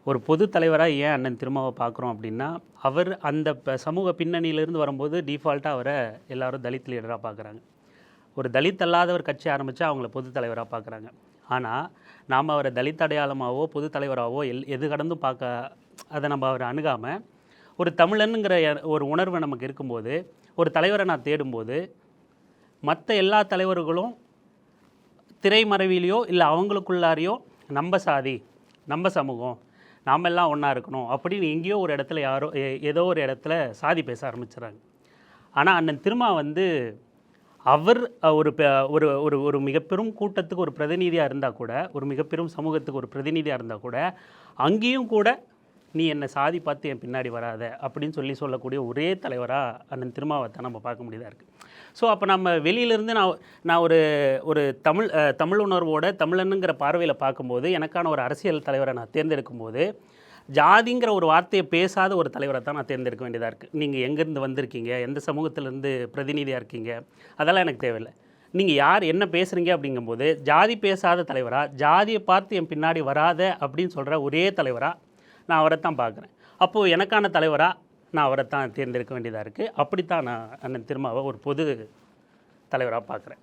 ஒரு பொது தலைவராக ஏன் அண்ணன் திருமாவை பார்க்குறோம் அப்படின்னா, அவர் அந்த சமூக பின்னணியிலேருந்து வரும்போது டிஃபால்ட்டாக அவரை எல்லாரும் தலித் லீடராக பார்க்குறாங்க. ஒரு தலித் அல்லாத ஒரு கட்சி ஆரம்பித்தா அவங்கள பொது தலைவராக பார்க்குறாங்க. ஆனால் நாம் அவரை தலித் அடையாளமாகவோ பொது தலைவராகவோ எது கடந்தும் அதை நம்ம அவரை அணுகாமல், ஒரு தமிழனுங்கிற ஒரு உணர்வு நமக்கு இருக்கும்போது, ஒரு தலைவரை நான் தேடும்போது மற்ற எல்லா தலைவர்களும் திரைமறைவிலையோ இல்லை அவங்களுக்குள்ளாரையோ நம்ம சாதி, நம்ம சமூகம், நாம் எல்லாம் ஒன்றா இருக்கணும் அப்படின்னு எங்கேயோ ஒரு இடத்துல ஏதோ ஒரு இடத்துல சாதி பேச ஆரம்பிச்சிடறாங்க. ஆனால் அண்ணன் திருமா அவர் ஒரு ஒரு ஒரு ஒரு மிகப்பெரும் கூட்டத்துக்கு ஒரு பிரதிநிதியாக இருந்தால் கூட, ஒரு மிகப்பெரும் சமூகத்துக்கு ஒரு பிரதிநிதியாக இருந்தால் கூட, அங்கேயும் கூட நீ என்னை சாதி பார்த்து என் பின்னாடி வராத அப்படின்னு சொல்லக்கூடிய ஒரே தலைவராக அண்ணன் திருமாவை தான் நம்ம பார்க்க முடியதாக இருக்குது. ஸோ அப்போ நம்ம வெளியிலேருந்து நான் ஒரு ஒரு தமிழ் உணர்வோட தமிழனுங்கிற பார்வையில் பார்க்கும்போது, எனக்கான ஒரு அரசியல் தலைவரை நான் தேர்ந்தெடுக்கும் போது, ஜாதிங்கிற ஒரு வார்த்தையை பேசாத ஒரு தலைவரை தான் நான் தேர்ந்தெடுக்க வேண்டியதாக இருக்குது. நீங்கள் எங்கேருந்து வந்திருக்கீங்க, எந்த சமூகத்திலேருந்து பிரதிநிதியாக இருக்கீங்க, அதெல்லாம் எனக்கு தேவையில்லை. நீங்கள் யார் என்ன பேசுகிறீங்க அப்படிங்கும்போது, ஜாதி பேசாத தலைவராக, ஜாதியை பார்த்து என் பின்னாடி வராத அப்படின்னு சொல்கிற ஒரே தலைவராக நான் அவரை தான் பார்க்குறேன். அப்போது எனக்கான தலைவராக நான் அவரை தான் தேர்ந்தெடுக்க வேண்டியதாக இருக்குது. அப்படித்தான் நான் அண்ணன் திருமாவை ஒரு பொது தலைவராக பார்க்குறேன்.